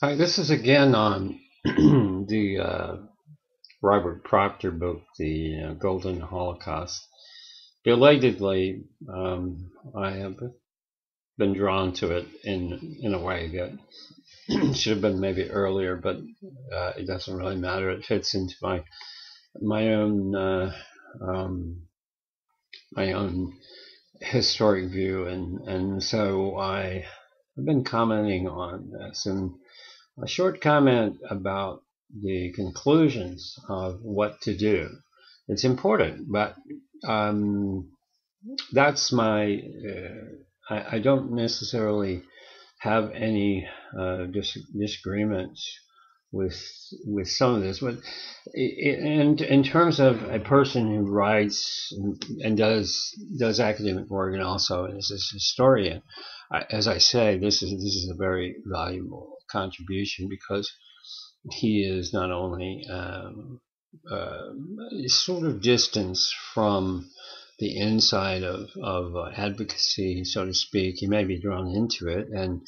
Hi, this is again on the Robert Proctor book, The Golden Holocaust. Belatedly, I have been drawn to it in a way that should have been maybe earlier, but it doesn't really matter. It fits into my own my own historic view, and so I have been commenting on this and a short comment about the conclusions of what to do. It's important, but um, that's my. I don't necessarily have any disagreements with some of this, but in terms of a person who writes and does academic work and also is a historian, as I say, this is a very valuable contribution because he is not only uh, sort of distance from the inside of advocacy, so to speak. He may be drawn into it, and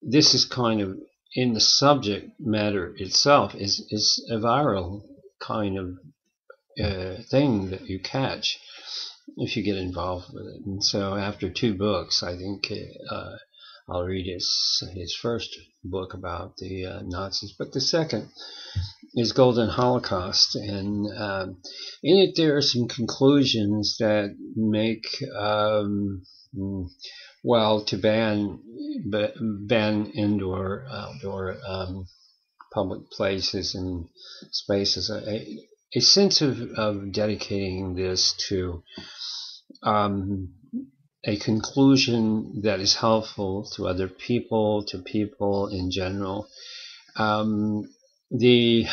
this is kind of in the subject matter itself is a viral kind of thing that you catch if you get involved with it. And so after two books, I think I'll read his first book about the Nazis, but the second is Golden Holocaust, and in it there are some conclusions that make well to ban indoor outdoor public places and spaces a sense of dedicating this to um, a conclusion that is helpful to other people, to people in general. Um, the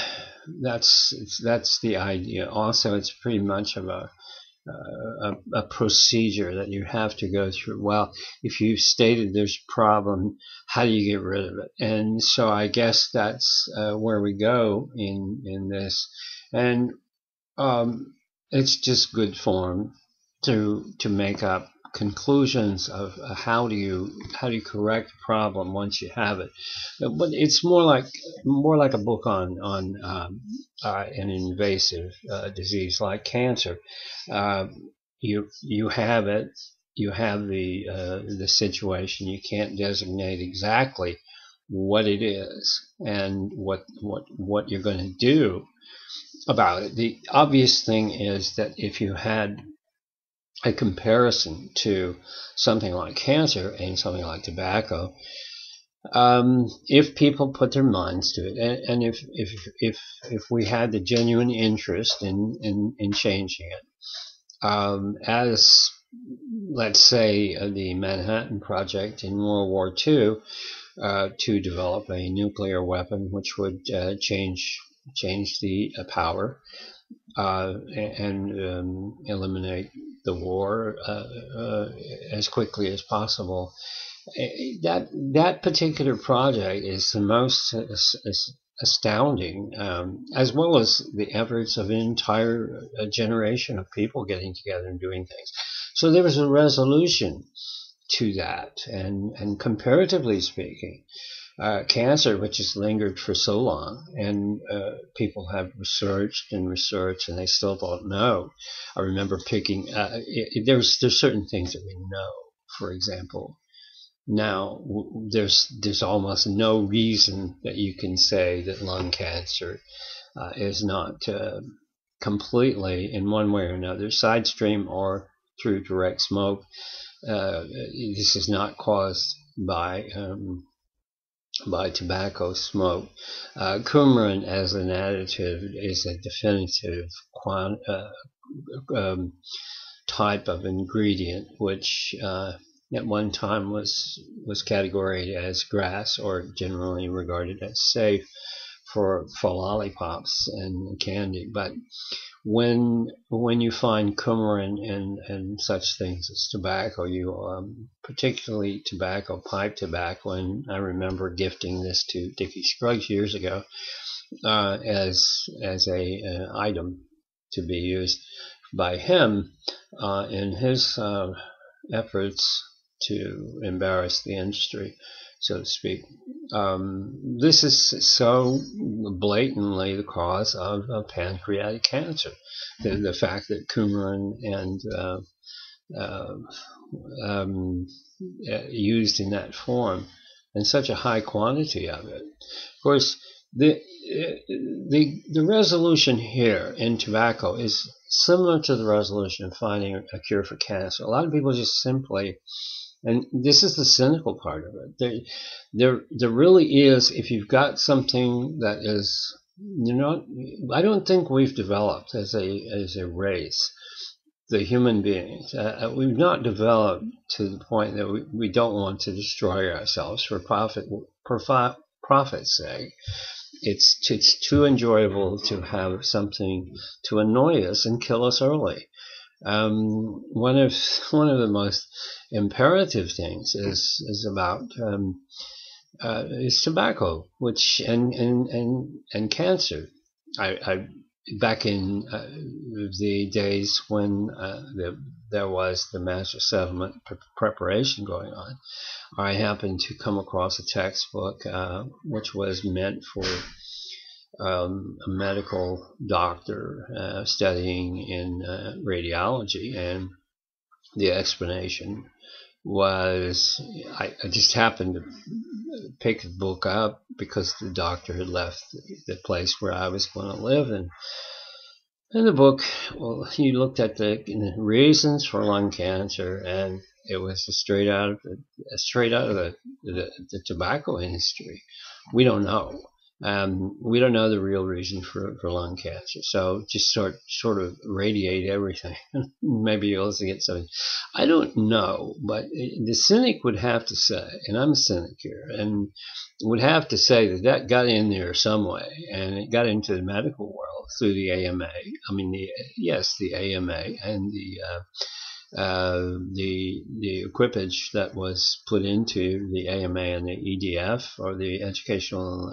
that's the idea. Also, it's pretty much of a procedure that you have to go through. Well, if you've stated there's a problem, how do you get rid of it? And so I guess that's where we go in this, and um, it's just good form to make up conclusions of how do you correct a problem once you have it. But it's more like a book on an invasive disease like cancer. Uh, you have it. You have the situation. You can't designate exactly what it is and what you're going to do about it. The obvious thing is that if you had a comparison to something like cancer and something like tobacco, if people put their minds to it, and if we had the genuine interest in changing it, as let's say the Manhattan Project in World War II, to develop a nuclear weapon which would change the power and eliminate the war as quickly as possible. That particular project is the most astounding, as well as the efforts of an entire generation of people getting together and doing things. So there was a resolution to that, and comparatively speaking, cancer, which has lingered for so long, and people have researched and researched, and they still don't know. I remember picking. There's certain things that we know. For example, now there's almost no reason that you can say that lung cancer is not completely, in one way or another, sidestream or through direct smoke. This is not caused by tobacco smoke. Coumarin as an additive is a definitive um, type of ingredient, which at one time was categorized as grass or generally regarded as safe for lollipops and candy. But when you find coumarin and such things as tobacco, you particularly tobacco, pipe tobacco, and I remember gifting this to Dickie Scruggs years ago as a item to be used by him in his efforts to embarrass the industry, so to speak. this is so blatantly the cause of pancreatic cancer. The fact that coumarin and uh, um, used in that form, and such a high quantity of it. Of course, the resolution here in tobacco is similar to the resolution of finding a cure for cancer. A lot of people just simply, and this is the cynical part of it. There really is. If you've got something that is, I don't think we've developed as a race, the human beings. We've not developed to the point that we don't want to destroy ourselves for profit's sake. It's too enjoyable to have something to annoy us and kill us early. One of the most imperative things is about is tobacco, which and cancer. I back in the days when there was the master settlement preparation going on, I happened to come across a textbook which was meant for a medical doctor studying in radiology, and the explanation was I just happened to pick the book up because the doctor had left the place where I was going to live, and in the book, well, he looked at the reasons for lung cancer, and it was straight out of the tobacco industry. We don't know. We don't know the real reason for lung cancer. So just sort of radiate everything. Maybe you'll also get something. I don't know, but the cynic would have to say, and I'm a cynic here, and would have to say that got in there some way, and it got into the medical world through the AMA. I mean, the AMA and the equipage that was put into the AMA and the EDF, or the Educational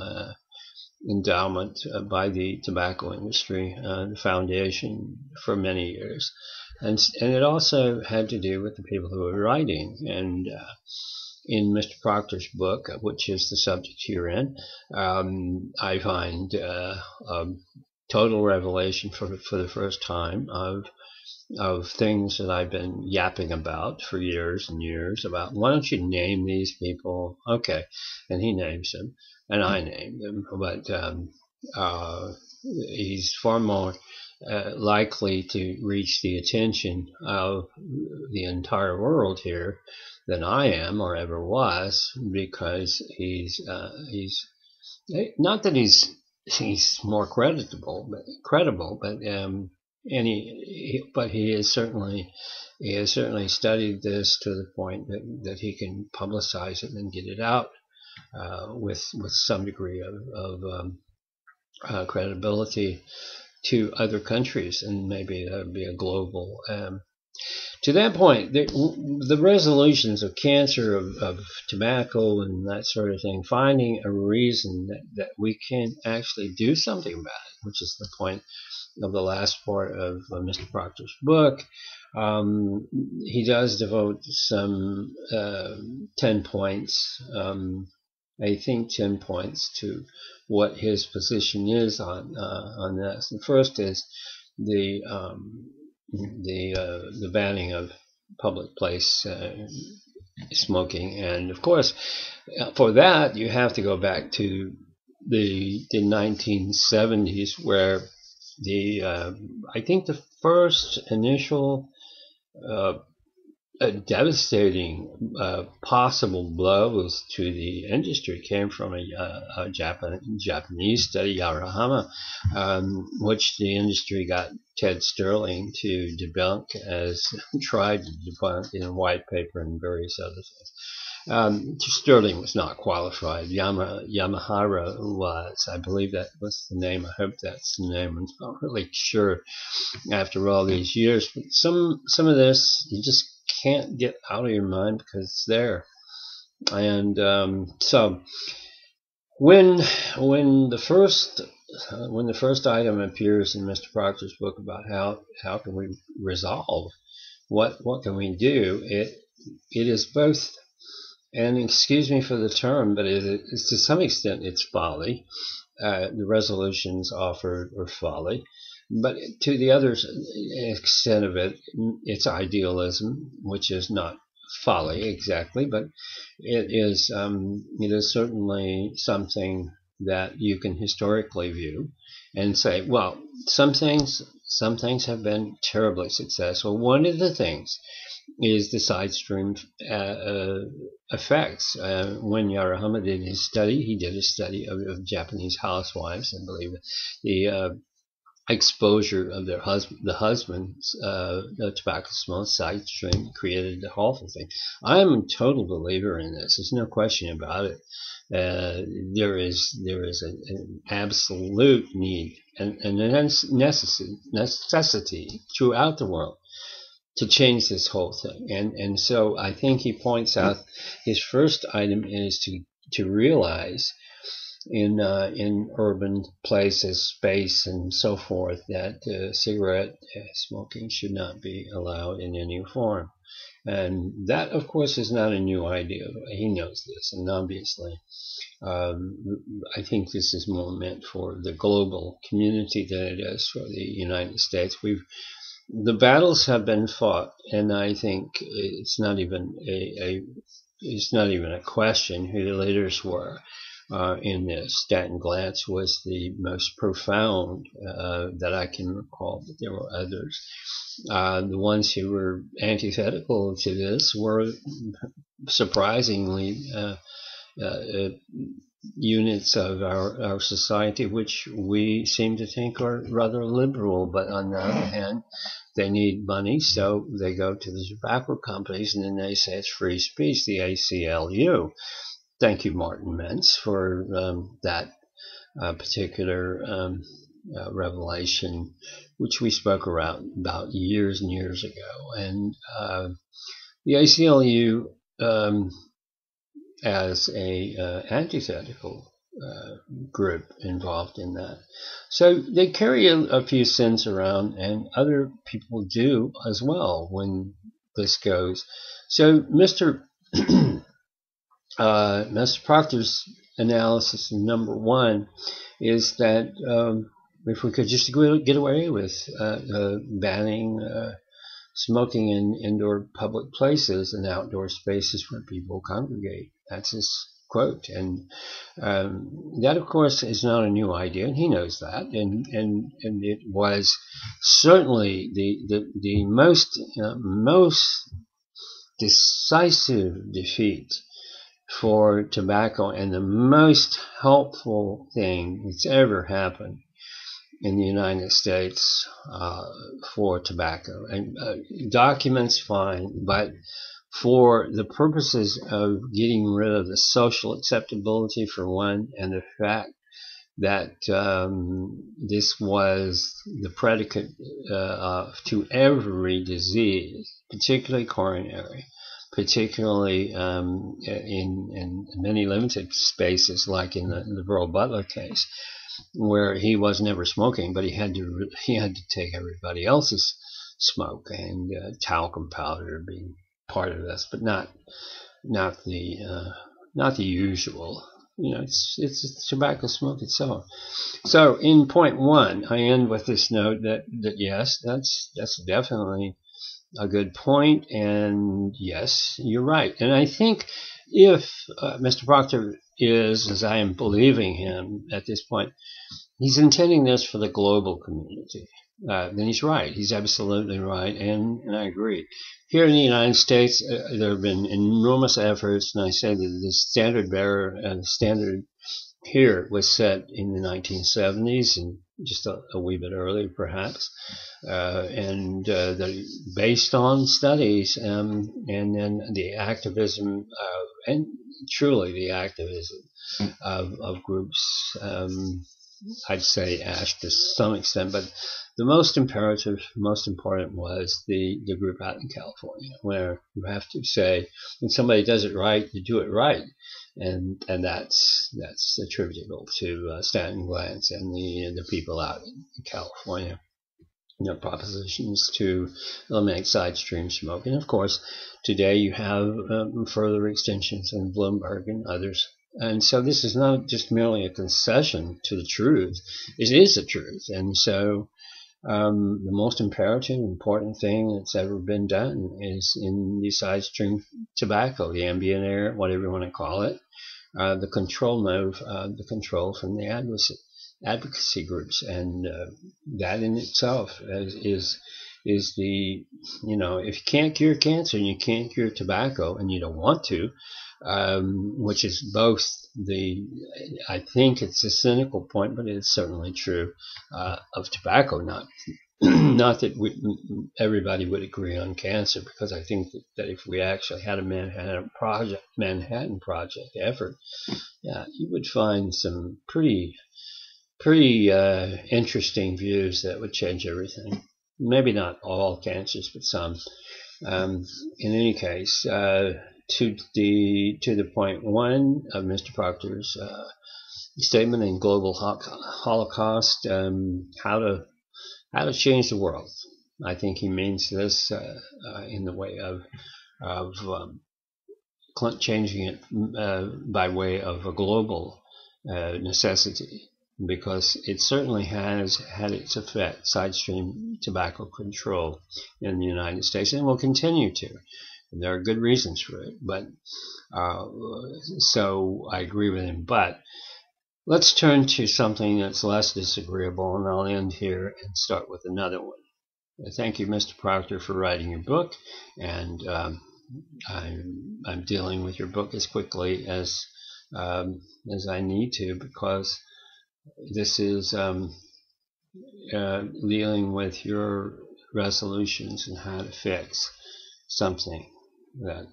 Endowment, by the tobacco industry, the foundation, for many years, and it also had to do with the people who were writing. And in Mr. Proctor's book, which is the subject herein, I find total revelation for the first time of things that I've been yapping about for years and years about. Why don't you name these people? Okay, and he names them, and I name them, but he's far more likely to reach the attention of the entire world here than I am or ever was, because he's not that he's more credible, but but he has certainly studied this to the point that he can publicize it and get it out with some degree of credibility to other countries, and maybe that would be a global. To that point, the resolutions of cancer, of tobacco, and that sort of thing, finding a reason that we can actually do something about it, which is the point of the last part of Mr. Proctor's book. He does devote some 10 points, I think 10 points, to what his position is on this. The first is the banning of public place smoking, and of course, for that you have to go back to the 1970s, where I think the first initial devastating possible blows to the industry came from a Japanese study, Yarahama, which the industry got Ted Sterling to debunk, as tried to debunk in a white paper and various other things. Sterling was not qualified. Yamahara was. I believe that was the name. I hope that's the name. I'm not really sure after all these years. But some of this you just can't get out of your mind because it's there. And so when the first item appears in Mr. Proctor's book about how can we resolve, what can we do, it is both And excuse me for the term, but it's to some extent it's folly. The resolutions offered are folly. But to the other extent of it, it's idealism, which is not folly exactly, but it is certainly something that you can historically view and say, well, some things have been terribly successful. One of the things is the sidestream effects. When Yarahama did his study, he did a study of Japanese housewives, I believe the exposure of the husband's tobacco smoke sidestream created the awful thing. I'm a total believer in this. There's no question about it. There is an absolute need and a necessity throughout the world to change this whole thing. And so I think he points out his first item is to realize in urban places, space, and so forth that cigarette smoking should not be allowed in any form. And that, of course, is not a new idea. He knows this, and obviously, I think this is more meant for the global community than it is for the United States. The battles have been fought, and I think it's not even a question who the leaders were in this. Stanton Glantz was the most profound that I can recall, but there were others. The ones who were antithetical to this were surprisingly units of our society, which we seem to think are rather liberal, but on the other hand, they need money, so they go to the tobacco companies, and then they say it's free speech, the ACLU. Thank you, Martin Mentz, for that particular revelation, which we spoke about years and years ago. And the ACLU, as a antithetical group involved in that. So they carry a few sins around, and other people do as well when this goes. So Mr. Proctor's analysis, number one, is that if we could just get away with banning smoking in indoor public places and outdoor spaces where people congregate. That's his quote. And that, of course, is not a new idea, and he knows that. And it was certainly the most decisive defeat for tobacco and the most helpful thing that's ever happened in the United States for tobacco. And documents fine, but for the purposes of getting rid of the social acceptability for one, and the fact that this was the predicate to every disease, particularly coronary, particularly in many limited spaces, like in the Burl Butler case, where he was never smoking, but he had to take everybody else's smoke, and talcum powder being part of this, but not the usual. It's tobacco smoke itself. So in point one, I end with this note that yes, that's definitely a good point, and yes, you're right. And I think if Mr. Proctor is, as I am believing him at this point, he's intending this for the global community, then he's right. He's absolutely right, and I agree. Here in the United States, there have been enormous efforts, and I say that the standard bearer and the standard here was set in the 1970s, and just a wee bit earlier, perhaps, and based on studies, and then the activism, and truly the activism of groups. I'd say ASH to some extent, but the most important was the group out in California, where you have to say, when somebody does it right, you do it right. And that's attributable to Stanton Glantz and the people out in California. propositions to eliminate sidestream smoke. And of course, today you have further extensions in Bloomberg and others. And so this is not just merely a concession to the truth. It is the truth. And so the most imperative, important thing that's ever been done is in the sidestream tobacco, the ambient air, whatever you want to call it, the control the control from the advocacy groups, and that in itself is the, if you can't cure cancer and you can't cure tobacco and you don't want to, which is both I think it's a cynical point, but it's certainly true of tobacco. Not that everybody would agree on cancer, because I think that if we actually had a Manhattan Project effort, yeah, you would find some pretty interesting views that would change everything. Maybe not all cancers, but some. In any case, to the point one of Mr. Proctor's statement in Global Holocaust, how to change the world. I think he means this in the way of changing it by way of a global necessity, because it certainly has had its effect, sidestream tobacco control in the United States, and will continue to. And there are good reasons for it, but so I agree with him. But let's turn to something that's less disagreeable, and I'll end here and start with another one. Thank you, Mr. Proctor, for writing your book, and I'm dealing with your book as quickly as I need to, because this is dealing with your resolutions and how to fix something that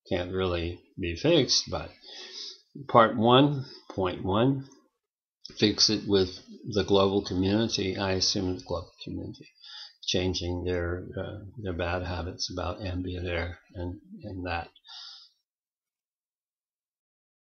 can't really be fixed. But part 1.1, fix it with the global community. I assume the global community changing their bad habits about ambient air and that.